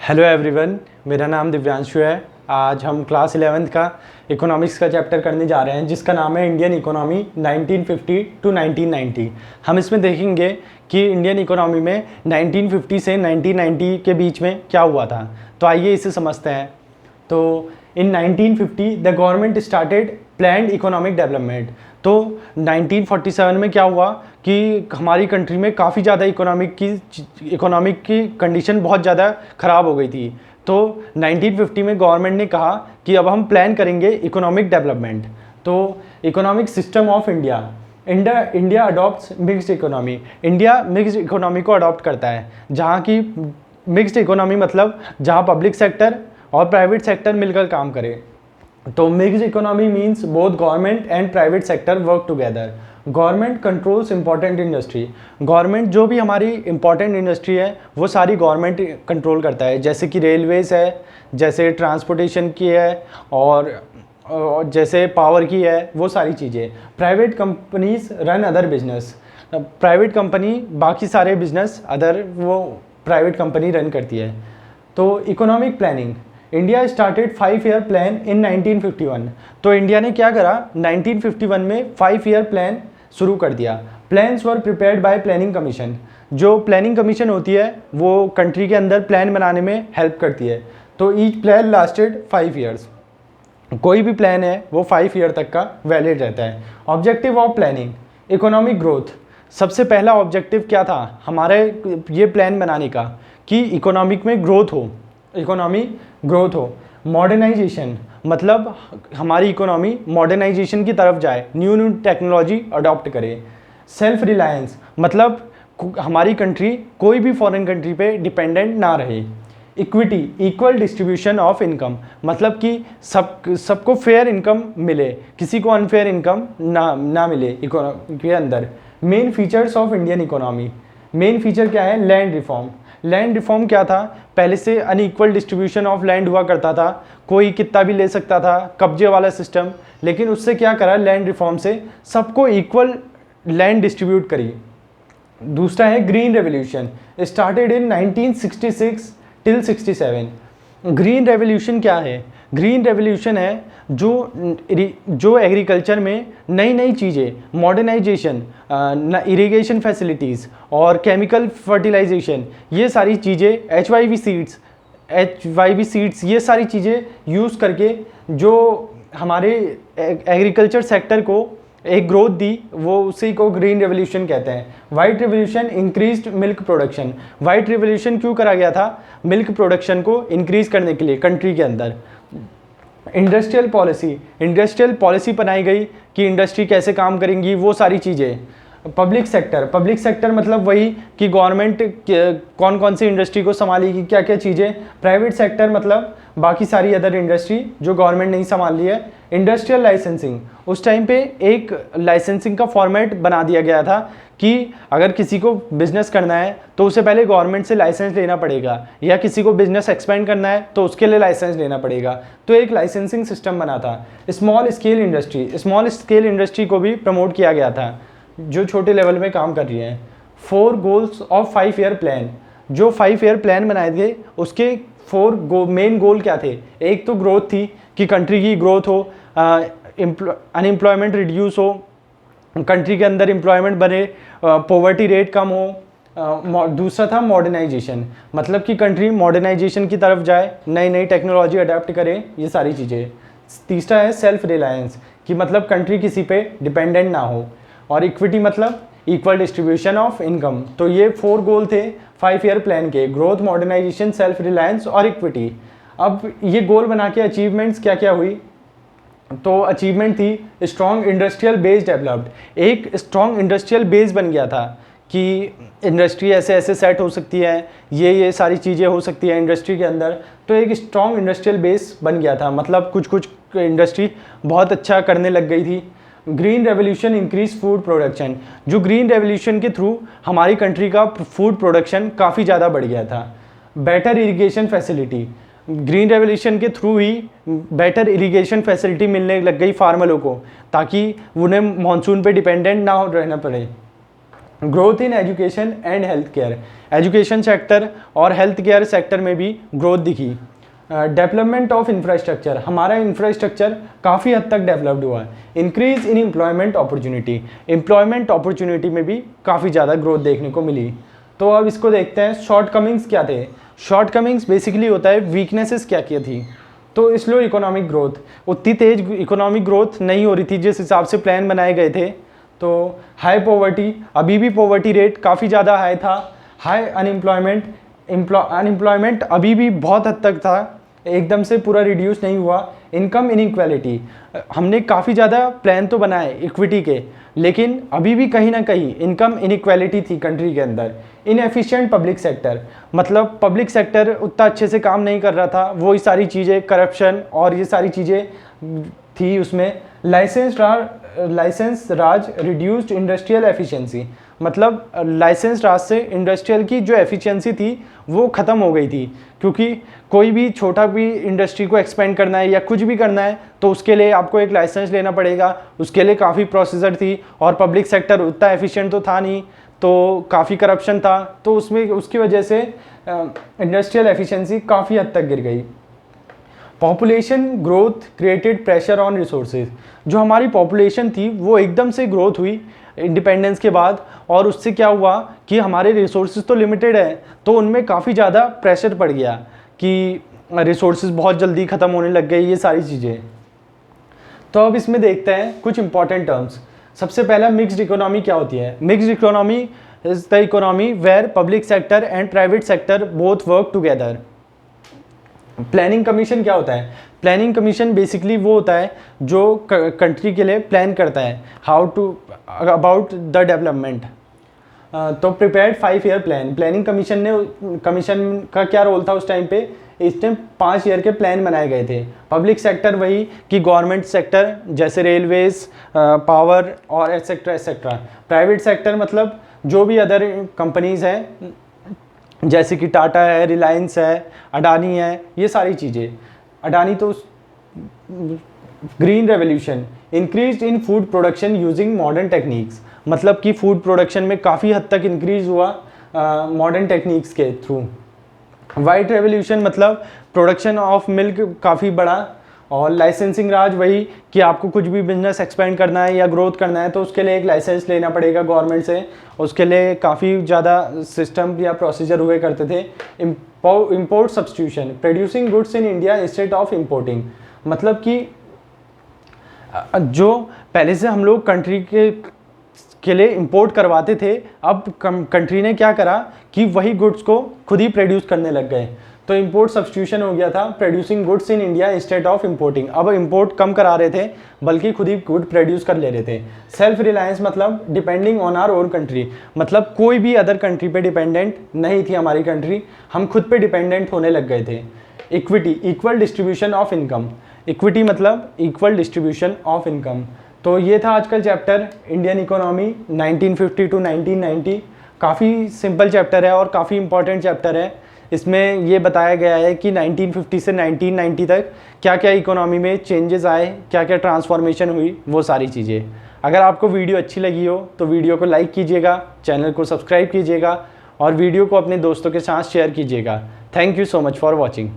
Hello everyone, मेरा नाम दिव्यांशु है। आज हम क्लास 11th का इकोनॉमिक्स का चैप्टर करने जा रहे हैं जिसका नाम है इंडियन इकोनॉमी 1950 टू 1990। हम इसमें देखेंगे कि इंडियन इकोनॉमी में 1950 से 1990 के बीच में क्या हुआ था। तो आइए इसे समझते हैं। तो इन 1950 the government started planned economic development. तो 1947 में क्या हुआ कि हमारी कंट्री में काफ़ी ज़्यादा इकोनॉमिक की कंडीशन बहुत ज़्यादा ख़राब हो गई थी। तो 1950 में गवर्नमेंट ने कहा कि अब हम प्लान करेंगे इकोनॉमिक डेवलपमेंट। तो economic system of India adopts mixed economy. India mixed economy को अडॉप्ट करता है, जहाँ की मिक्स्ड इकोनॉमी मतलब जहाँ पब्लिक सेक्टर और प्राइवेट सेक्टर मिलकर काम करे। तो mixed economy means both government and private sector work together. Government controls important industry. Government जो भी हमारी इंपॉर्टेंट इंडस्ट्री है वो सारी गवर्नमेंट कंट्रोल करता है, जैसे कि रेलवेज है, जैसे ट्रांसपोर्टेशन की है और जैसे पावर की है, वो सारी चीज़ें। Private companies run other business. Private company बाकी सारे बिजनेस वो प्राइवेट कंपनी रन करती है। तो economic planning, India started 5 year plan in 1951। तो इंडिया ने क्या करा, 1951 में 5 ईयर प्लान शुरू कर दिया। Plans were prepared by planning commission. जो प्लानिंग कमीशन होती है वो कंट्री के अंदर प्लान बनाने में हेल्प करती है। तो ईच प्लान लास्टेड 5 ईयर्स। कोई भी प्लान है वो 5 ईयर तक का वैलिड रहता है। Objective of planning, economic growth. सबसे पहला ऑब्जेक्टिव क्या था हमारे ये प्लान बनाने का कि इकोनॉमिक में ग्रोथ हो, इकोनॉमी ग्रोथ हो। मॉडर्नाइजेशन मतलब हमारी इकोनॉमी मॉडर्नाइजेशन की तरफ जाए, न्यू टेक्नोलॉजी अडॉप्ट करे। सेल्फ रिलायंस मतलब हमारी कंट्री कोई भी फॉरेन कंट्री पे डिपेंडेंट ना रहे। Equity, equal distribution of income मतलब कि सबको फेयर इनकम मिले, किसी को अनफेयर इनकम ना मिले इकोनॉमी के अंदर। Main features of Indian economy, main feature क्या है, लैंड रिफॉर्म। लैंड रिफॉर्म क्या था, पहले से अनइक्वल डिस्ट्रीब्यूशन ऑफ लैंड हुआ करता था, कोई कितना भी ले सकता था, कब्जे वाला सिस्टम। लेकिन उससे क्या करा, लैंड रिफॉर्म से सबको इक्वल लैंड डिस्ट्रीब्यूट करी। दूसरा है green revolution, started in 1966 till 67। Green revolution क्या है, ग्रीन रेवोल्यूशन है जो एग्रीकल्चर में नई नई चीज़ें, मॉडर्नाइजेशन, इरिगेशन फैसिलिटीज़ और केमिकल फर्टिलाइजेशन, ये सारी चीज़ें एच वाई वी सीड्स ये सारी चीज़ें यूज़ करके जो हमारे एग्रीकल्चर सेक्टर को एक ग्रोथ दी, वो उसी को ग्रीन रेवोल्यूशन कहते हैं। White revolution, increased milk production. White revolution क्यों करा गया था, मिल्क प्रोडक्शन को इंक्रीज करने के लिए कंट्री के अंदर। इंडस्ट्रियल पॉलिसी, इंडस्ट्रियल पॉलिसी बनाई गई कि इंडस्ट्री कैसे काम करेंगी, वो सारी चीज़ें। पब्लिक सेक्टर, पब्लिक सेक्टर मतलब वही कि गवर्नमेंट कौन कौन सी इंडस्ट्री को संभालेगी, क्या क्या चीज़ें। प्राइवेट सेक्टर मतलब बाकी सारी अदर इंडस्ट्री जो गवर्नमेंट नहीं संभाल रही है। इंडस्ट्रियल लाइसेंसिंग, उस टाइम पे एक लाइसेंसिंग का फॉर्मेट बना दिया गया था कि अगर किसी को बिजनेस करना है तो उसे पहले गवर्नमेंट से लाइसेंस लेना पड़ेगा, या किसी को बिजनेस एक्सपेंड करना है तो उसके लिए लाइसेंस लेना पड़ेगा। तो एक लाइसेंसिंग सिस्टम बना था। Small scale industry, small scale industry को भी प्रमोट किया गया था जो छोटे लेवल में काम कर रही हैं। 4 गोल्स ऑफ 5 ईयर प्लान, जो 5 ईयर प्लान बनाए थे उसके 4 मेन गोल क्या थे। एक तो ग्रोथ थी कि कंट्री की ग्रोथ हो, अनएम्प्लॉयमेंट रिड्यूस हो, कंट्री के अंदर एम्प्लॉयमेंट बने, पॉवर्टी रेट कम हो। दूसरा था मॉडर्नाइजेशन, मतलब कि कंट्री मॉडर्नाइजेशन की तरफ जाए, नई नई टेक्नोलॉजी अडेप्ट करे, ये सारी चीज़ें। तीसरा है सेल्फ रिलायंस कि मतलब कंट्री किसी पे डिपेंडेंट ना हो। और इक्विटी मतलब इक्वल डिस्ट्रीब्यूशन ऑफ इनकम। तो ये 4 गोल थे 5 ईयर प्लान के, ग्रोथ, मॉडर्नाइजेशन, सेल्फ रिलायंस और इक्विटी। अब ये गोल बना के अचीवमेंट्स क्या क्या हुई, तो अचीवमेंट थी स्ट्रॉन्ग इंडस्ट्रियल बेस डेवलप्ड। एक स्ट्रॉन्ग इंडस्ट्रियल बेस बन गया था कि इंडस्ट्री ऐसे ऐसे सेट हो सकती है, ये सारी चीज़ें हो सकती है इंडस्ट्री के अंदर। तो एक स्ट्रॉन्ग इंडस्ट्रियल बेस बन गया था, मतलब कुछ कुछ इंडस्ट्री बहुत अच्छा करने लग गई थी। Green revolution increase food production, जो ग्रीन रेवोल्यूशन के थ्रू हमारी कंट्री का फूड प्रोडक्शन काफ़ी ज़्यादा बढ़ गया था। Better irrigation facility, green revolution के थ्रू ही बेटर इरिगेशन फैसिलिटी मिलने लग गई फार्मरों को, ताकि उन्हें मानसून पे डिपेंडेंट ना रहना पड़े। Growth in education and health care, education sector और हेल्थ केयर सेक्टर में भी ग्रोथ दिखी। डेवलपमेंट ऑफ इंफ्रास्ट्रक्चर, हमारा इंफ्रास्ट्रक्चर काफ़ी हद तक डेवलप्ड हुआ है। Increase in employment opportunity, employment opportunity में भी काफ़ी ज़्यादा ग्रोथ देखने को मिली। तो अब इसको देखते हैं, शॉर्ट कमिंग्स क्या थे। शॉर्ट कमिंग्स बेसिकली होता है वीकनेसेस क्या क्या थी। तो स्लो इकोनॉमिक ग्रोथ, उतनी तेज इकोनॉमिक ग्रोथ नहीं हो रही थी जिस हिसाब से प्लान बनाए गए थे। तो हाई पॉवर्टी, अभी भी पॉवर्टी रेट काफ़ी ज़्यादा हाई था। हाई अनएम्प्लॉयमेंट, अनएम्प्लॉयमेंट अभी भी बहुत हद तक था, एकदम से पूरा रिड्यूस नहीं हुआ। इनकम इनइक्वालिटी, हमने काफ़ी ज़्यादा प्लान तो बनाए इक्विटी के, लेकिन अभी भी कहीं ना कहीं इनकम इनइक्वालिटी थी कंट्री के अंदर। इनएफिशिएंट पब्लिक सेक्टर, मतलब पब्लिक सेक्टर उतना अच्छे से काम नहीं कर रहा था, वही सारी चीज़ें, करप्शन और ये सारी चीज़ें थी उसमें। लाइसेंस राज रिड्यूस्ड इंडस्ट्रियल एफिशिएंसी, मतलब लाइसेंस राज से इंडस्ट्रियल की जो एफिशिएंसी थी वो ख़त्म हो गई थी, क्योंकि कोई भी छोटा भी इंडस्ट्री को एक्सपेंड करना है या कुछ भी करना है तो उसके लिए आपको एक लाइसेंस लेना पड़ेगा, उसके लिए काफ़ी प्रोसीजर थी और पब्लिक सेक्टर उतना एफिशिएंट तो था नहीं, तो काफ़ी करप्शन था, तो उसमें उसकी वजह से इंडस्ट्रियल एफिशिएंसी काफ़ी हद तक गिर गई। Population growth created pressure on resources, जो हमारी पॉपुलेशन थी वो एकदम से ग्रोथ हुई इंडिपेंडेंस के बाद, और उससे क्या हुआ कि हमारे रिसोर्सेज तो लिमिटेड है, तो उनमें काफ़ी ज़्यादा प्रेशर पड़ गया कि रिसोर्सेज बहुत जल्दी ख़त्म होने लग गए, ये सारी चीज़ें। तो अब इसमें देखते हैं कुछ इंपॉर्टेंट टर्म्स। सबसे पहला मिक्स्ड इकोनॉमी क्या होती है। Mixed economy is the economy where public sector and private sector both work together. Planning commission क्या होता है। प्लानिंग कमीशन बेसिकली वो होता है जो कंट्री के लिए प्लान करता है how to about the development. तो prepared 5 year plan, planning commission का क्या रोल था उस टाइम पे, इस टाइम 5 ईयर के प्लान बनाए गए थे। पब्लिक सेक्टर वही कि गवर्नमेंट सेक्टर जैसे रेलवेज, पावर और एटसेट्रा एटसेट्रा। प्राइवेट सेक्टर मतलब जो भी अदर कंपनीज़ हैं जैसे कि टाटा है, रिलायंस है, अडानी है, ये सारी चीज़ें। अडानी तो green revolution, increase in food production using modern techniques, मतलब कि फूड प्रोडक्शन में काफ़ी हद तक इंक्रीज हुआ मॉडर्न टेक्निक्स के थ्रू। वाइट रेवोल्यूशन मतलब प्रोडक्शन ऑफ मिल्क काफ़ी बढ़ा। और लाइसेंसिंग राज वही कि आपको कुछ भी बिजनेस एक्सपेंड करना है या ग्रोथ करना है तो उसके लिए एक लाइसेंस लेना पड़ेगा गवर्नमेंट से, उसके लिए काफ़ी ज़्यादा सिस्टम या प्रोसीजर हुए करते थे। Import substitution, producing goods in India instead of importing, मतलब कि जो पहले से हम लोग कंट्री के लिए इंपोर्ट करवाते थे, अब कंट्री ने क्या करा कि वही गुड्स को खुद ही प्रोड्यूस करने लग गए, तो इंपोर्ट सब्स्टिट्यूशन हो गया था, producing goods in India instead of importing. अब इंपोर्ट कम करा रहे थे बल्कि खुद ही गुड प्रोड्यूस कर ले रहे थे। सेल्फ रिलायंस मतलब depending on our own country, मतलब कोई भी अदर कंट्री पे डिपेंडेंट नहीं थी हमारी कंट्री, हम खुद पे डिपेंडेंट होने लग गए थे। Equity, equal distribution of income, equity मतलब इक्वल डिस्ट्रीब्यूशन ऑफ इनकम। तो ये था आजकल चैप्टर इंडियन इकोनॉमी 1950 टू 1990। काफ़ी सिंपल चैप्टर है और काफ़ी इंपॉर्टेंट चैप्टर है। इसमें ये बताया गया है कि 1950 से 1990 तक क्या क्या इकोनॉमी में चेंजेस आए, क्या क्या ट्रांसफॉर्मेशन हुई, वो सारी चीज़ें। अगर आपको वीडियो अच्छी लगी हो तो वीडियो को लाइक कीजिएगा, चैनल को सब्सक्राइब कीजिएगा और वीडियो को अपने दोस्तों के साथ शेयर कीजिएगा। Thank you so much for watching.